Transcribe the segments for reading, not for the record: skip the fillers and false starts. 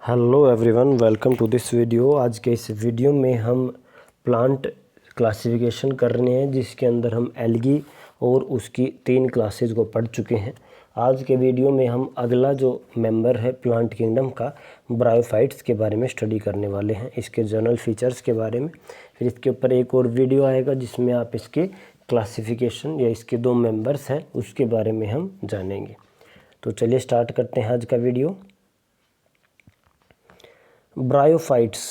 Hello everyone, welcome to this video. आज के इस वीडियो में हम प्लांट क्लासिफिकेशन कर रहे हैं, जिसके अंदर हम एल्गी और उसकी 3 क्लासेस को पढ़ चुके हैं। आज के वीडियो में हम अगला जो मेंबर है प्लांट किंगडम का, ब्रायोफाइट्स के बारे में स्टडी करने वाले हैं, इसके जनरल फीचर्स के बारे में। फिर इसके ऊपर एक और वीडियो आएगा जिसमें आप इसके क्लासिफिकेशन या इसके 2 मेंबर्स हैं उसके बारे में हम जानेंगे। तो चलिए स्टार्ट करते हैं आज का वीडियो। ब्रायोफाइट्स,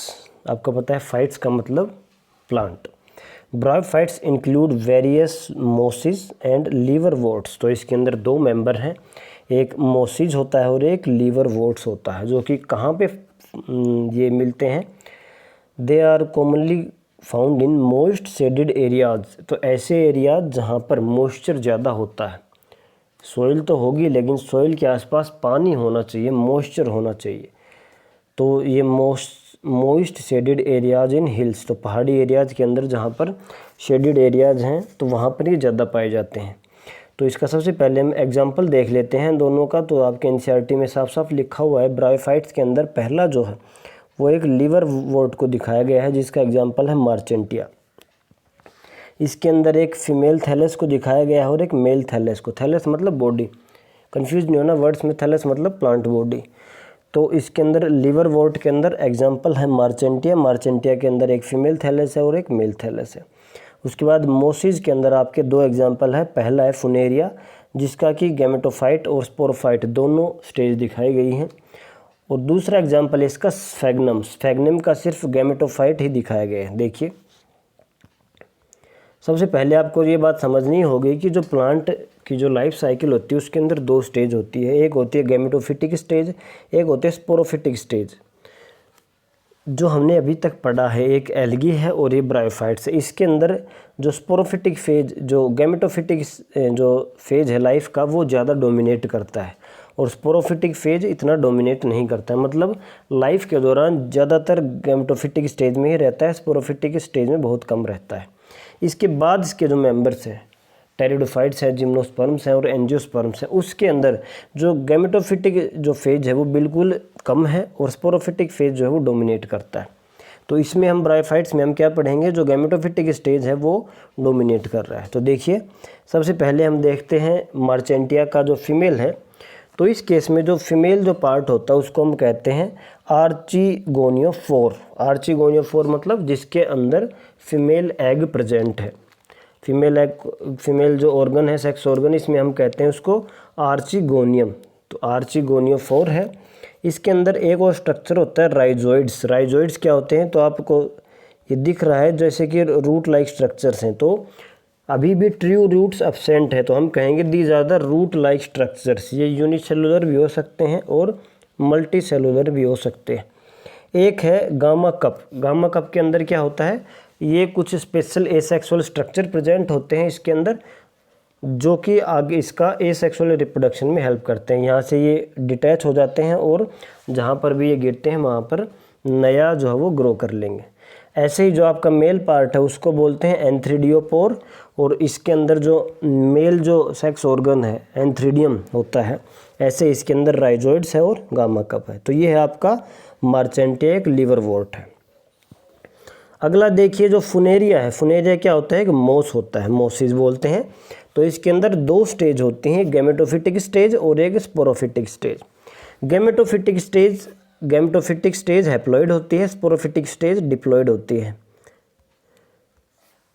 आपको पता है फाइट्स का मतलब plant. Bryophytes include various mosses and liverworts. तो इसके अंदर 2 मेंबर हैं, एक मोसिस होता है और एक लीवरवोर्ट्स होता है, जो कि कहाँ पे ये मिलते हैं। They are commonly found in moist shaded areas. तो ऐसे एरियाज जहाँ पर मॉइस्चर ज़्यादा होता है, सॉइल तो होगी लेकिन सॉइल के आसपास पानी होना चाहिए, मॉइस्चर होना चाहिए। तो ये moist shaded areas in hills, तो पहाड़ी एरियाज़ के अंदर जहाँ पर शेडेड एरियाज़ हैं तो वहाँ पर ये ज़्यादा पाए जाते हैं। तो इसका सबसे पहले हम एग्जांपल देख लेते हैं दोनों का। तो आपके एनसीईआरटी में साफ साफ लिखा हुआ है, ब्रायोफाइट्स के अंदर पहला जो है वो एक लीवरवोर्ट को दिखाया गया है, जिसका एग्जाम्पल है मार्चेंटिया। इसके अंदर एक फीमेल थैलस को दिखाया गया है और एक मेल थैलस को। थैलस मतलब बॉडी, कन्फ्यूज नहीं होना वर्ड्स में। थैलस मतलब प्लांट बॉडी। तो इसके अंदर लीवरवोर्ट के अंदर एग्जाम्पल है मार्चेंटिया। मार्चेंटिया के अंदर एक फीमेल थैलस है और एक मेल थैलस है। उसके बाद मोसिस के अंदर आपके 2 एग्जाम्पल है। पहला है फुनेरिया, जिसका कि गैमेटोफाइट और स्पोरोफाइट दोनों स्टेज दिखाई गई हैं। और दूसरा एग्जाम्पल है इसका स्फेग्नम। स्फेग्नम का सिर्फ गैमेटोफाइट ही दिखाया गया है। देखिए, सबसे पहले आपको ये बात समझनी होगी कि जो प्लांट की जो लाइफ साइकिल होती है उसके अंदर 2 स्टेज होती है। एक होती है गैमेटोफिटिक स्टेज, एक होती है स्पोरोफिटिक स्टेज। जो हमने अभी तक पढ़ा है, एक एल्गी है और ये ब्रायोफाइट्स है। इसके अंदर जो स्पोरोफिटिक फेज, जो गैमेटोफिटिक जो फेज है लाइफ का, वो ज़्यादा डोमिनेट करता है और स्पोरोफिटिक फेज इतना डोमिनेट नहीं करता है। मतलब लाइफ के दौरान ज़्यादातर गैमेटोफिटिक स्टेज में ही रहता है, स्पोरोफिटिक स्टेज में बहुत कम रहता है। इसके बाद इसके जो मेंबर्स हैं, टेरिडोफाइट्स हैं, जिम्नोस्पर्म्स हैं और एंजियोस्पर्म्स हैं, उसके अंदर जो गैमेटोफिटिक जो फेज है वो बिल्कुल कम है और स्पोरोफिटिक फेज जो है वो डोमिनेट करता है। तो इसमें हम ब्रायोफाइट्स में हम क्या पढ़ेंगे, जो गैमेटोफिटिक स्टेज है वो डोमिनेट कर रहा है। तो देखिए, सबसे पहले हम देखते हैं मार्चेंटिया का जो फीमेल है। तो इस केस में जो फीमेल जो पार्ट होता है उसको हम कहते हैं आर्चिगोनियोफोर। आर्चिगोनियोफोर मतलब जिसके अंदर फीमेल एग प्रेजेंट है। फीमेल एग, फीमेल जो ऑर्गन है, सेक्स ऑर्गन, इसमें हम कहते हैं उसको आर्चिगोनियम। तो आर्चिगोनियोफोर है। इसके अंदर एक और स्ट्रक्चर होता है राइजोइड्स। राइजोइड्स क्या होते हैं, तो आपको ये दिख रहा है जैसे कि रूट लाइक स्ट्रक्चर्स हैं। तो अभी भी ट्रू रूट्स एब्सेंट है, तो हम कहेंगे these are the root like structures. ये यूनिसेलुलर भी हो सकते हैं और मल्टी सेलुलर भी हो सकते हैं। एक है गामा कप। गामा कप के अंदर क्या होता है, ये कुछ स्पेशल एसेक्सुअल स्ट्रक्चर प्रेजेंट होते हैं इसके अंदर, जो कि आगे इसका एसेक्सुअल रिप्रोडक्शन में हेल्प करते हैं। यहाँ से ये डिटैच हो जाते हैं और जहाँ पर भी ये गिरते हैं वहाँ पर नया जो है वो ग्रो कर लेंगे। ऐसे ही जो आपका मेल पार्ट है उसको बोलते हैं एंथ्रीडियोपोर, और इसके अंदर जो मेल जो सेक्स ऑर्गन है एंथ्रीडियम होता है। ऐसे इसके अंदर राइजोइड्स है और गामा कप है। तो ये है आपका मार्चेंटिया, एक लीवरवोर्ट है। अगला देखिए जो फुनेरिया है। फुनेरिया क्या होता है, एक मोस होता है, मोसिस बोलते हैं। तो इसके अंदर 2 स्टेज होती हैं, गैमेटोफिटिक स्टेज और एक sporophytic stage. Gametophytic stage haploid होती है, स्पोरोफिटिक स्टेज डिप्लॉइड होती है।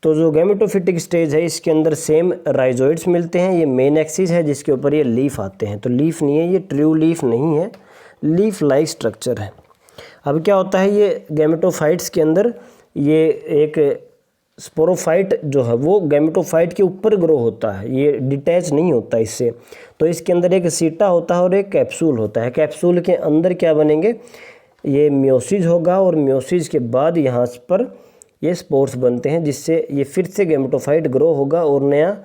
तो जो गैमेटोफिटिक स्टेज है इसके अंदर सेम राइजोइड्स मिलते हैं। ये मेन एक्सिस है जिसके ऊपर ये लीफ आते हैं। तो लीफ नहीं है, ये ट्रू लीफ नहीं है, लीफ लाइक स्ट्रक्चर है। अब क्या होता है, ये गैमेटोफाइट्स के अंदर ये एक स्पोरोफाइट जो है वो गैमेटोफाइट के ऊपर ग्रो होता है, ये डिटैच नहीं होता इससे। तो इसके अंदर एक सीटा होता है और एक कैप्सूल होता है। कैप्सूल के अंदर क्या बनेंगे, ये म्योसिस होगा और म्योसिस के बाद यहाँ पर ये स्पोर्स बनते हैं, जिससे ये फिर से गैमेटोफाइट ग्रो होगा और नया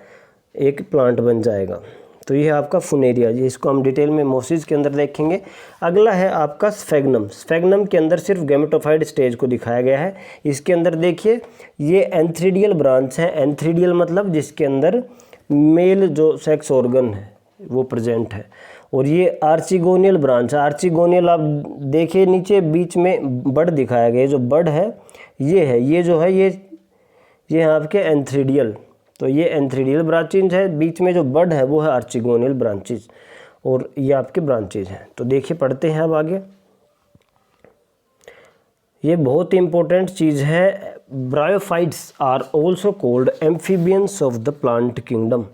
एक प्लांट बन जाएगा। तो ये है आपका फुनेरिया जी, इसको हम डिटेल में मोसिस के अंदर देखेंगे। अगला है आपका स्फेग्नम। स्फेग्नम के अंदर सिर्फ गैमेटोफाइट स्टेज को दिखाया गया है। इसके अंदर देखिए ये एंथ्रीडियल ब्रांच है। एंथ्रीडियल मतलब जिसके अंदर मेल जो सेक्स ऑर्गन है वो प्रेजेंट है, और ये आर्चिगोनियल ब्रांच है। आर्चिगोनियल आप देखिए नीचे बीच में बड दिखाया गया है, जो बड है ये है, ये जो है ये आपके एंथ्रीडियल, तो ये एंथ्रीडियल ब्रांचेज है, बीच में जो बड है वो है आर्चिगोनियल ब्रांचेज, और ये आपके ब्रांचेज हैं। तो देखिए पढ़ते हैं अब आगे। ये बहुत ही इंपॉर्टेंट चीज़ है। Bryophytes are also called amphibians of the plant kingdom.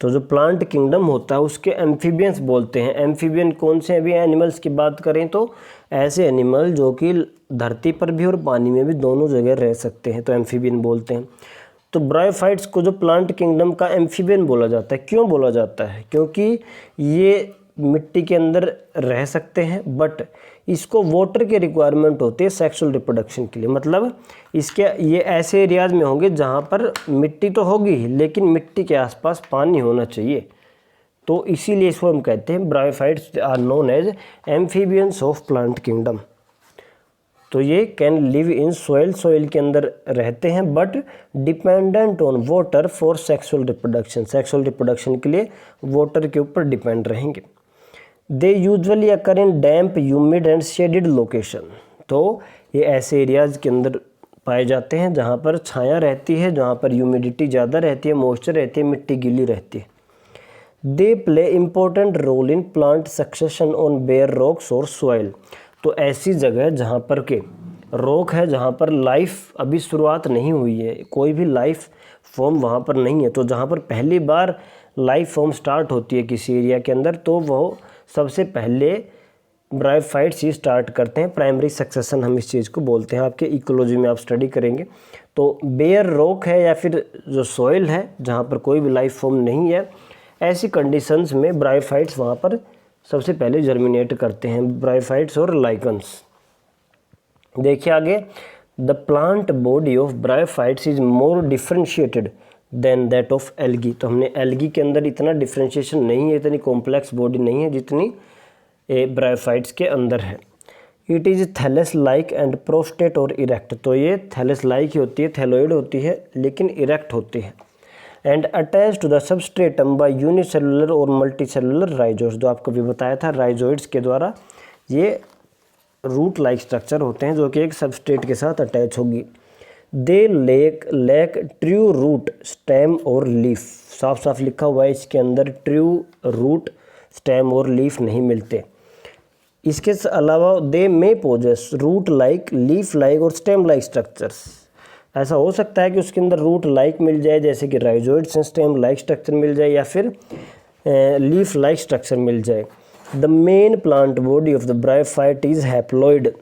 तो जो प्लांट किंगडम होता है उसके एम्फीबियंस बोलते हैं। एम्फीबियन कौन से? अभी एनिमल्स की बात करें तो ऐसे एनिमल जो कि धरती पर भी और पानी में भी दोनों जगह रह सकते हैं, तो एम्फीबियन बोलते हैं। तो ब्रायोफाइट्स को जो प्लांट किंगडम का एम्फीबियन बोला जाता है। क्यों बोला जाता है? क्योंकि ये मिट्टी के अंदर रह सकते हैं, बट इसको वाटर की रिक्वायरमेंट होती है सेक्सुअल रिप्रोडक्शन के लिए। मतलब इसके ये ऐसे एरियाज में होंगे जहाँ पर मिट्टी तो होगी ही, लेकिन मिट्टी के आसपास पानी होना चाहिए। तो इसीलिए इसको हम कहते हैं bryophytes are known as amphibians of plant kingdom. तो ये can live in soil, soil के अंदर रहते हैं, but dependent on water for sexual reproduction, sexual reproduction के लिए वाटर के ऊपर डिपेंड रहेंगे। They usually occur in damp, humid and shaded location. तो ये ऐसे एरियाज के अंदर पाए जाते हैं जहाँ पर छाया रहती है, जहाँ पर ह्यूमिडिटी ज़्यादा रहती है, मॉइस्चर रहती है, मिट्टी गीली रहती है। They play important role in plant succession on bare rocks और सॉइल। तो ऐसी जगह जहाँ पर के रॉक है, जहाँ पर लाइफ अभी शुरुआत नहीं हुई है, कोई भी लाइफ फॉर्म वहाँ पर नहीं है, तो जहाँ पर पहली बार लाइफ फॉर्म स्टार्ट होती है किसी एरिया के अंदर, तो वो सबसे पहले ब्रायोफाइट्स ही स्टार्ट करते हैं। प्राइमरी सक्सेशन हम इस चीज़ को बोलते हैं, आपके इकोलॉजी में आप स्टडी करेंगे। तो बेयर रॉक है या फिर जो सॉइल है जहाँ पर कोई भी लाइफ फॉर्म नहीं है, ऐसी कंडीशंस में ब्रायोफाइट्स वहाँ पर सबसे पहले जर्मिनेट करते हैं, ब्रायोफाइट्स और लाइकन्स। देखिए आगे, the plant body of bryophytes is more differentiated than that of algae. तो हमने एल्गी के अंदर इतना डिफ्रेंशिएशन नहीं है, इतनी कॉम्प्लेक्स बॉडी नहीं है जितनी ब्रायोफाइट्स के अंदर है। It is thallus like and prostrate और इरेक्ट। तो ये थैलस लाइक ही होती है, थैलोइड होती है, लेकिन इरेक्ट होती है। And attach to the substratum by unicellular और मल्टीसेलुलर राइजोइड्स। जो आपको भी बताया था, राइजोइड्स के द्वारा ये रूट लाइक स्ट्रक्चर होते हैं जो कि एक सबस्ट्रेट के साथ अटैच होगी। They lack true root, stem और लीफ। साफ साफ लिखा हुआ है इसके अंदर, ट्रू रूट, स्टेम और लीफ नहीं मिलते। इसके अलावा they may possess root like, leaf like और स्टेम लाइक स्ट्रक्चर्स। ऐसा हो सकता है कि उसके अंदर रूट लाइक मिल जाए जैसे कि राइजोइड्स हैं, स्टेम लाइक स्ट्रक्चर मिल जाए, या फिर लीफ लाइक स्ट्रक्चर मिल जाए। The main plant body of the bryophyte is haploid.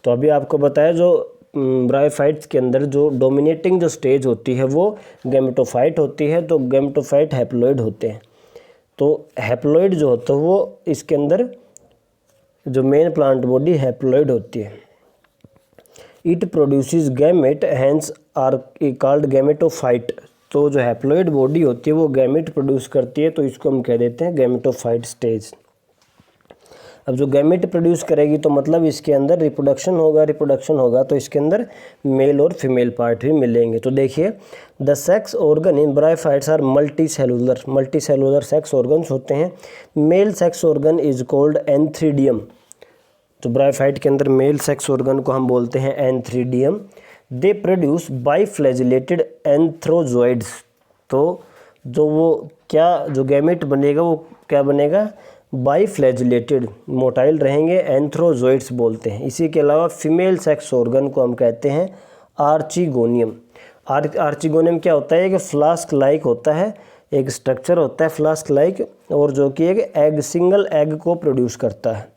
तो अभी आपको बताया जो ब्रायोफाइट्स के अंदर जो डोमिनेटिंग जो स्टेज होती है वो गैमेटोफाइट होती है, तो गैमेटोफाइट हैप्लॉइड होते हैं। तो हैप्लॉइड जो होता है वो इसके अंदर जो मेन प्लांट बॉडी हैप्लॉइड होती है। It produces gamete, hence are called gametophyte. तो जो हैप्लॉइड बॉडी होती है वो गैमेट प्रोड्यूस करती है, तो इसको हम कह देते हैं गैमेटोफाइट स्टेज। अब जो गैमेट प्रोड्यूस करेगी तो मतलब इसके अंदर रिप्रोडक्शन होगा तो इसके अंदर मेल और फीमेल पार्ट भी मिलेंगे। तो देखिए, the sex organ in bryophytes are multi cellular sex organs होते हैं। Male sex organ is called antheridium. तो ब्रायोफाइट के अंदर मेल सेक्स ऑर्गन को हम बोलते हैं एंथ्रीडियम। They produce बाइफ्लैजिलेटेड एंथ्रोजोइड्स। तो जो गैमेट बनेगा वो क्या बनेगा? बाइफ्लैजिलेटेड, मोटाइल रहेंगे, एंथ्रोजोइड्स बोलते हैं। इसी के अलावा फीमेल सेक्स ऑर्गन को हम कहते हैं आर्चिगोनियम। आर्चिगोनियम क्या होता है? एक फ्लास्क लाइक होता है, एक स्ट्रक्चर होता है फ्लास्क लाइक, और जो कि एक सिंगल एग को प्रोड्यूस करता है।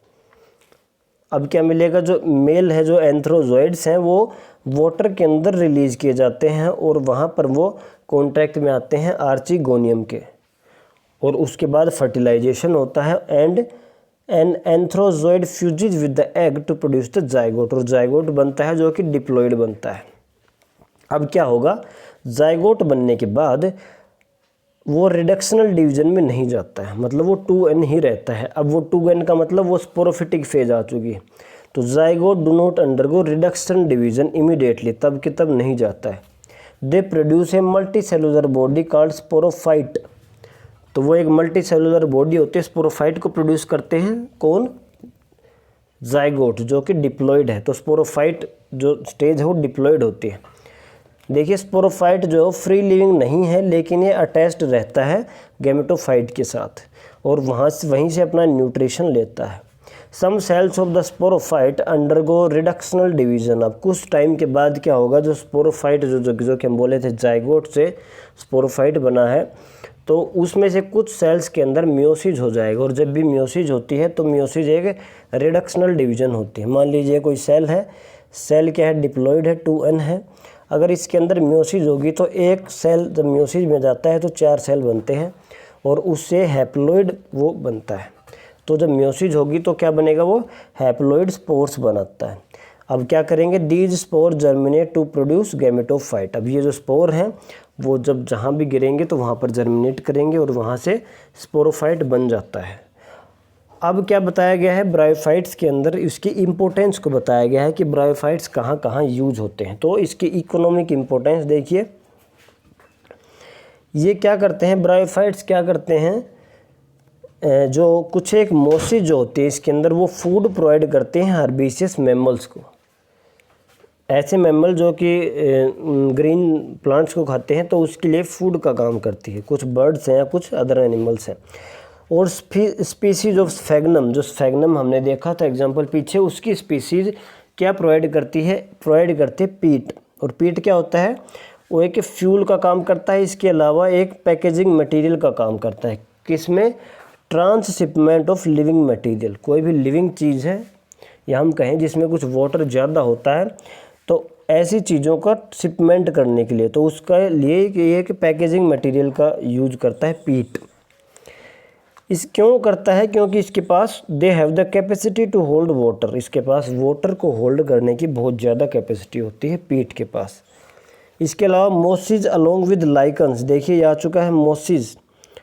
अब क्या मिलेगा? जो मेल है, जो एंथ्रोजोइड्स हैं, वो वाटर के अंदर रिलीज किए जाते हैं और वहाँ पर वो कॉन्टैक्ट में आते हैं आर्चिगोनियम के, और उसके बाद फर्टिलाइजेशन होता है and an antherozoid fuses with the egg to produce the zygote. और जाइगोट बनता है जो कि डिप्लॉइड बनता है। अब क्या होगा? जाइगोट बनने के बाद वो रिडक्शनल डिवीजन में नहीं जाता है, मतलब वो 2n ही रहता है। अब वो 2n का मतलब वो स्पोरोफिटिक फेज आ चुकी है। तो zygote do not undergo reduction division immediately, तब के तब नहीं जाता है। They produce a multi cellular body called sporophyte. तो वो एक मल्टी सेलुलर बॉडी होती है, स्पोरोफाइट को प्रोड्यूस करते हैं कौन, जाइगोट, जो कि डिप्लॉयड है। तो स्पोरोफाइट जो स्टेज है वो डिप्लॉयड होती है। देखिए स्पोरोफाइट जो फ्री लिविंग नहीं है, लेकिन ये अटैच्ड रहता है गैमेटोफाइट के साथ और वहीं से अपना न्यूट्रिशन लेता है। Some cells of the sporophyte undergo reductional division. अब कुछ टाइम के बाद क्या होगा, जो स्पोरोफाइट जो कि हम बोले थे जाइगोट से स्पोरोफाइट बना है, तो उसमें से कुछ सेल्स के अंदर मियोसिस हो जाएगा। और जब भी मियोसिस होती है तो मियोसिस एक रिडक्शनल डिवीजन होती है। मान लीजिए कोई सेल है, सेल क्या है, डिप्लॉयड है, 2n है। अगर इसके अंदर मियोसिस होगी तो एक सेल जब मियोसिस में जाता है तो 4 सेल बनते हैं और उससे हैप्लॉइड वो बनता है। तो जब मियोसिस होगी तो क्या बनेगा, वो हैप्लॉइड स्पोर्स बनाता है। अब क्या करेंगे, these spore germinate to produce gametophyte. अब ये जो स्पोर हैं वो जब जहाँ भी गिरेंगे तो वहाँ पर जर्मिनेट करेंगे और वहाँ से स्पोरोफाइट बन जाता है। अब क्या बताया गया है, ब्रायोफाइट्स के अंदर इसकी इम्पोर्टेंस को बताया गया है कि ब्रायोफाइट्स कहाँ कहाँ यूज होते हैं। तो इसकी इकोनॉमिक इम्पोर्टेंस देखिए, ये क्या करते हैं, ब्रायोफाइट्स क्या करते हैं, जो कुछ एक मोसिस जो होती है इसके अंदर वो फूड प्रोवाइड करते हैं हर्बेसियस मैमल्स को। ऐसे मैमल जो कि ग्रीन प्लांट्स को खाते हैं तो उसके लिए फूड का काम करती है। कुछ बर्ड्स हैं या कुछ अदर एनिमल्स हैं। और स्पीसीज ऑफ स्फैग्नम, जो स्फैग्नम हमने देखा था एग्जांपल पीछे, उसकी स्पीसीज क्या प्रोवाइड करती है, प्रोवाइड करते हैं पीट। और पीट क्या होता है, वो एक फ्यूल का काम करता है, इसके अलावा एक पैकेजिंग मटेरियल का काम करता है। किसमें, ट्रांसशिपमेंट ऑफ लिविंग मटेरियल। कोई भी लिविंग चीज़ है या हम कहें जिसमें कुछ वाटर ज़्यादा होता है तो ऐसी चीज़ों का शिपमेंट करने के लिए, तो उसका लिए ये कि पैकेजिंग मटेरियल का यूज करता है पीट। इस क्यों करता है, क्योंकि इसके पास they have the capacity to hold water. इसके पास वाटर को होल्ड करने की बहुत ज़्यादा कैपेसिटी होती है पीट के पास। इसके अलावा मोसिस अलोंग विद लाइकन्स, देखिए ये आ चुका है मोसिस,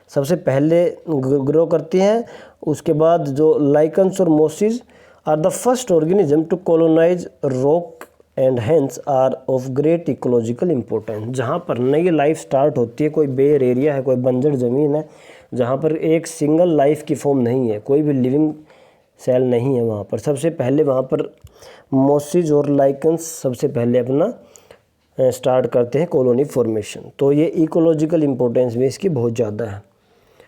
सबसे पहले ग्रो करती हैं। उसके बाद जो लाइकन्स और mosses are the first organisms to colonise rock and hence are of great ecological importance. जहाँ पर नई लाइफ स्टार्ट होती है, कोई बेयर एरिया है, कोई बंजर ज़मीन है जहाँ पर एक सिंगल लाइफ की फॉर्म नहीं है, कोई भी लिविंग सेल नहीं है, वहाँ पर सबसे पहले वहाँ पर मोसिस और लाइकन्स सबसे पहले अपना स्टार्ट करते हैं कॉलोनी फॉर्मेशन। तो ये इकोलॉजिकल इम्पोर्टेंस भी इसकी बहुत ज़्यादा है।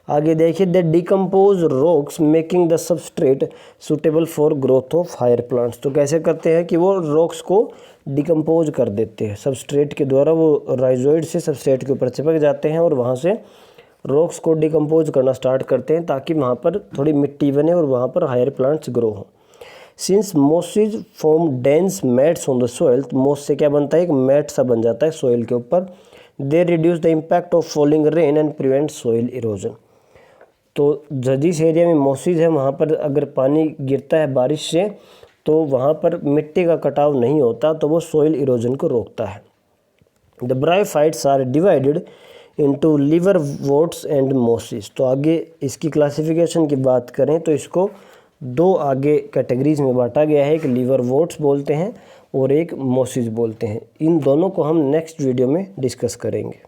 आगे देखिए, the decompose rocks making the substrate suitable for growth of higher plants. तो कैसे करते हैं कि वो रॉक्स को डिकम्पोज कर देते हैं सबस्ट्रेट के द्वारा। वो राइजोइड से सबस्ट्रेट के ऊपर चिपक जाते हैं और वहाँ से रॉक्स को डिकम्पोज करना स्टार्ट करते हैं ताकि वहाँ पर थोड़ी मिट्टी बने और वहाँ पर हायर प्लांट्स ग्रो हों। Since mosses form dense mats on the soil, moss से क्या बनता है, एक मैट सा बन जाता है सॉइल के ऊपर। They reduce the impact of falling rain and prevent soil erosion. तो जिस एरिया में मोसिस है वहाँ पर अगर पानी गिरता है बारिश से तो वहाँ पर मिट्टी का कटाव नहीं होता, तो वो सॉइल इरोजन को रोकता है। The bryophytes are divided into liverworts and mosses. तो आगे इसकी क्लासिफिकेशन की बात करें तो इसको 2 आगे कैटेगरीज में बांटा गया है, एक लिवरवोर्ट्स बोलते हैं और एक मोसिस बोलते हैं। इन दोनों को हम नेक्स्ट वीडियो में डिस्कस करेंगे।